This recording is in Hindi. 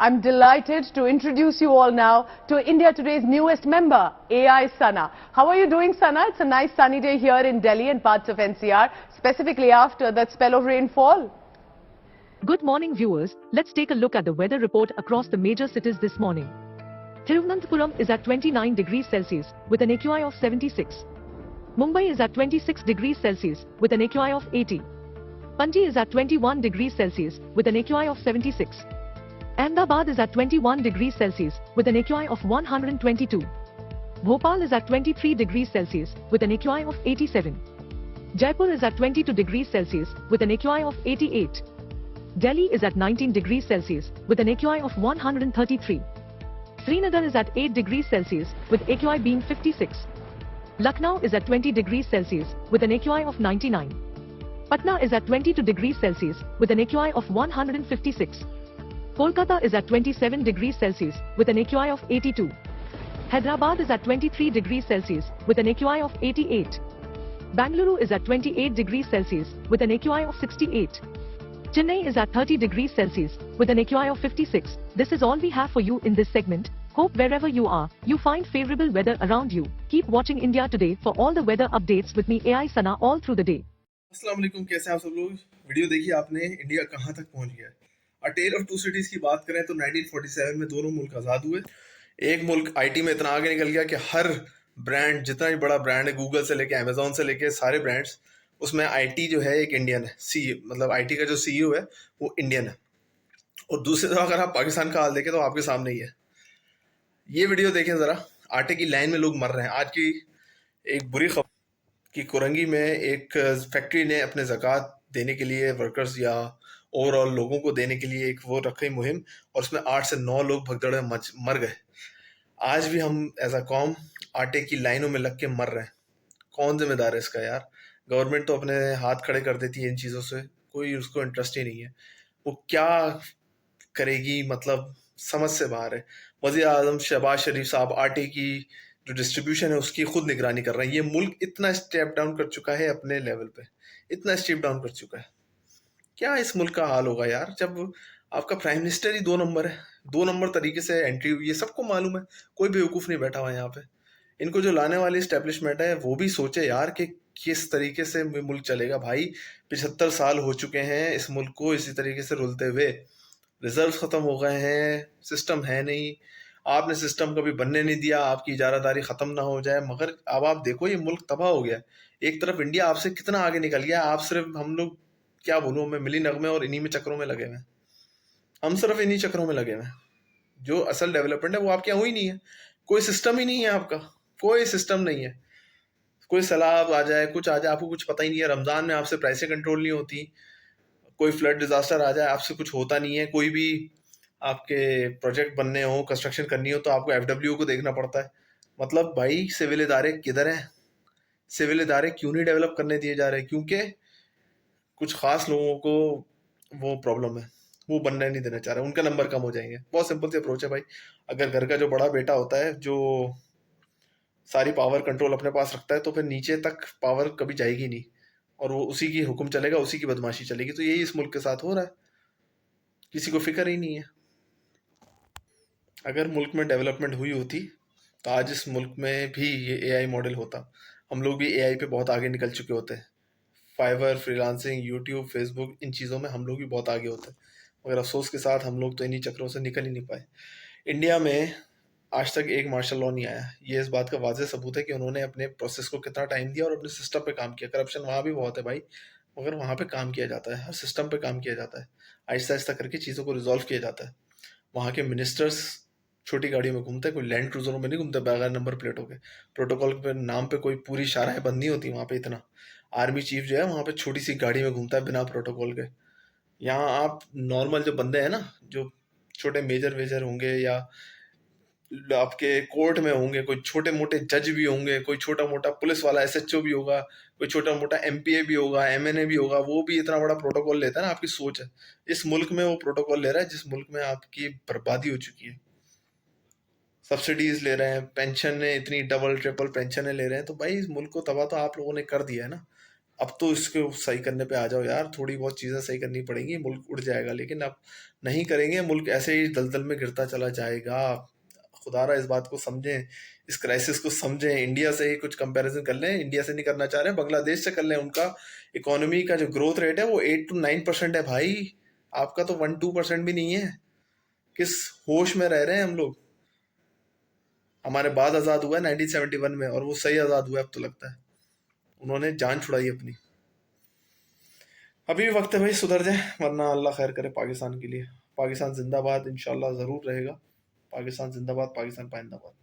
I'm delighted to introduce you all now to India Today's newest member, AI Sana. How are you doing, Sana? It's a nice sunny day here in Delhi and parts of NCR, specifically after that spell of rainfall. Good morning, viewers. Let's take a look at the weather report across the major cities this morning. Thiruvananthapuram is at 29 degrees Celsius with an AQI of 76. Mumbai is at 26 degrees Celsius with an AQI of 80. Panji is at 21 degrees Celsius with an AQI of 76. Ahmedabad is at 21 degrees Celsius with an AQI of 122. Bhopal is at 23 degrees Celsius with an AQI of 87. Jaipur is at 22 degrees Celsius with an AQI of 88. Delhi is at 19 degrees Celsius with an AQI of 133. Srinagar is at 8 degrees Celsius with AQI being 56. Lucknow is at 20 degrees Celsius with an AQI of 99. Patna is at 22 degrees Celsius with an AQI of 156. Kolkata is at 27 degrees Celsius with an AQI of 82. Hyderabad is at 23 degrees Celsius with an AQI of 88. Bangalore is at 28 degrees Celsius with an AQI of 68. Chennai is at 30 degrees Celsius with an AQI of 56. This is all we have for you in this segment. Hope wherever you are, you find favorable weather around you. Keep watching India Today for all the weather updates with me AI Sana all through the day. अस्सलाम वालेकुम, कैसे हैं आप सब लोग। वीडियो देखिए आपने, इंडिया कहां तक पहुंच गया है। अ टेल ऑफ टू सिटीज की बात करें तो 1947 में दोनों मुल्क आज़ाद हुए। एक मुल्क आईटी में इतना आगे निकल गया कि हर ब्रांड, जितना भी बड़ा ब्रांड है, गूगल से लेके अमेजोन से लेके सारे ब्रांड्स, उसमें आईटी जो है एक इंडियन है। मतलब आईटी का जो सीईओ है वो इंडियन है। और दूसरी तरफ अगर आप पाकिस्तान का हाल देखें तो आपके सामने ही है। ये वीडियो देखें ज़रा, आटे की लाइन में लोग मर रहे हैं। आज की एक बुरी खबर कि कुरंगी में एक फैक्ट्री ने अपने ज़कात देने के लिए वर्कर्स या ओवरऑल लोगों को देने के लिए एक वो रखी मुहिम, और उसमें 8 से 9 लोग भगदड़ में मर गए। आज भी हम एज अ कौम आटे की लाइनों में लग के मर रहे हैं। कौन जिम्मेदार है इसका यार? गवर्नमेंट तो अपने हाथ खड़े कर देती है इन चीज़ों से, कोई उसको इंटरेस्ट ही नहीं है। वो क्या करेगी, मतलब समझ से बाहर है। वज़ीर आज़म शहबाज शरीफ साहब आटे की जो डिस्ट्रीब्यूशन है उसकी खुद निगरानी कर रहे हैं। ये मुल्क इतना स्टेप डाउन कर चुका है अपने लेवल पे, इतना स्टेप डाउन कर चुका है। क्या इस मुल्क का हाल होगा यार, जब आपका प्राइम मिनिस्टर ही 2 नंबर है। 2 नंबर तरीके से एंट्री हुई है, सबको मालूम है, कोई बेवकूफ़ नहीं बैठा हुआ है यहाँ पे। इनको जो लाने वाली इस्टेब्लिशमेंट है वो भी सोचे यार कि किस तरीके से मुल्क चलेगा। भाई 75 साल हो चुके हैं इस मुल्क को इसी तरीके से रुलते हुए। रिजर्व ख़त्म हो गए हैं, सिस्टम है नहीं, आपने सिस्टम कभी बनने नहीं दिया, आपकी इजारादारी ख़त्म ना हो जाए। मगर अब आप देखो ये मुल्क तबाह हो गया। एक तरफ इंडिया आपसे कितना आगे निकल गया, आप सिर्फ, हम लोग क्या बोलूँ मैं, मिली नगमे और इन्हीं में चक्रों में लगे हुए हैं। हम सिर्फ इन्हीं चक्रों में लगे हुए हैं। जो असल डेवलपमेंट है वो आपके यहाँ हुई नहीं है। कोई सिस्टम ही नहीं है आपका, कोई सिस्टम नहीं है। कोई सैलाब आ जाए, कुछ आ जाए, आपको कुछ पता ही नहीं है। रमज़ान में आपसे प्राइसें कंट्रोल नहीं होती, कोई फ्लड डिजास्टर आ जाए आपसे कुछ होता नहीं है। कोई भी आपके प्रोजेक्ट बनने हो, कंस्ट्रक्शन करनी हो तो आपको एफडब्ल्यू को देखना पड़ता है। मतलब भाई सिविल इदारे किधर हैं? सिविल इदारे क्यों नहीं डेवलप करने दिए जा रहे? क्योंकि कुछ खास लोगों को वो प्रॉब्लम है, वो बनने नहीं देना चाह रहे, उनका नंबर कम हो जाएंगे। बहुत सिंपल सी अप्रोच है भाई। अगर घर का जो बड़ा बेटा होता है, जो सारी पावर कंट्रोल अपने पास रखता है, तो फिर नीचे तक पावर कभी जाएगी नहीं और वो उसी की हुक्म चलेगा, उसी की बदमाशी चलेगी। तो यही इस मुल्क के साथ हो रहा है, किसी को फिक्र ही नहीं है। अगर मुल्क में डेवलपमेंट हुई होती तो आज इस मुल्क में भी ये एआई मॉडल होता। हम लोग भी एआई पे बहुत आगे निकल चुके होते हैं। फाइवर, फ्रीलांसिंग, यूट्यूब, फेसबुक, इन चीज़ों में हम लोग भी बहुत आगे होते हैं। मगर अफसोस के साथ हम लोग तो इन्हीं चक्रों से निकल ही नहीं पाए। इंडिया में आज तक एक मार्शल लॉ नहीं आया। ये इस बात का वाज़ेह सबूत है कि उन्होंने अपने प्रोसेस को कितना टाइम दिया और अपने सिस्टम पे काम किया। करप्शन वहाँ भी बहुत है भाई, मगर वहाँ पे काम किया जाता है, हर सिस्टम पे काम किया जाता है। आहिस्ता आहिस्ता करके चीज़ों को रिजॉल्व किया जाता है। वहाँ के मिनिस्टर्स छोटी गाड़ियों में घूमते हैं, कोई लैंड क्रूजरों में नहीं घूमते बगैर नंबर प्लेटों के। प्रोटोकॉल के नाम पे कोई पूरी शाराएं बंद नहीं होती वहाँ पे। इतना आर्मी चीफ जो है वहाँ पे छोटी सी गाड़ी में घूमता है बिना प्रोटोकॉल के। यहाँ आप नॉर्मल जो बंदे हैं ना, जो छोटे मेजर वेजर होंगे या आपके कोर्ट में होंगे, कोई छोटे मोटे जज भी होंगे, कोई छोटा मोटा पुलिस वाला एसएचओ भी होगा, कोई छोटा मोटा एमपीए भी होगा, एमएनए भी होगा, वो भी इतना बड़ा प्रोटोकॉल लेता है ना। आपकी सोच है, इस मुल्क में वो प्रोटोकॉल ले रहा है जिस मुल्क में आपकी बर्बादी हो चुकी है। सब्सिडीज ले रहे हैं, पेंशन इतनी डबल ट्रिपल पेंशन ले रहे हैं। तो भाई इस मुल्क को तबाह तो आप लोगों ने कर दिया है ना। अब तो इसको सही करने पे आ जाओ यार, थोड़ी बहुत चीज़ें सही करनी पड़ेंगी, मुल्क उड़ जाएगा। लेकिन अब नहीं करेंगे, मुल्क ऐसे ही दलदल में गिरता चला जाएगा। खुदारा इस बात को समझें, इस क्राइसिस को समझें। इंडिया से ही कुछ कंपैरिजन कर लें, इंडिया से नहीं करना चाह रहे, बांग्लादेश से कर लें। उनका इकोनॉमी का जो ग्रोथ रेट है वो 8 to 9% है भाई, आपका तो 1-2% भी नहीं है। किस होश में रह रहे हैं हम लोग? हमारे बाद आज़ाद हुआ है 1971 में, और वो सही आज़ाद हुआ है अब तो लगता है। उन्होंने जान छुड़ाई अपनी। अभी भी वक्त है भाई, सुधर जाए, वरना अल्लाह खैर करे पाकिस्तान के लिए। पाकिस्तान जिंदाबाद, इंशाल्लाह ज़रूर रहेगा। पाकिस्तान जिंदाबाद, पाकिस्तान पाइंदाबाद।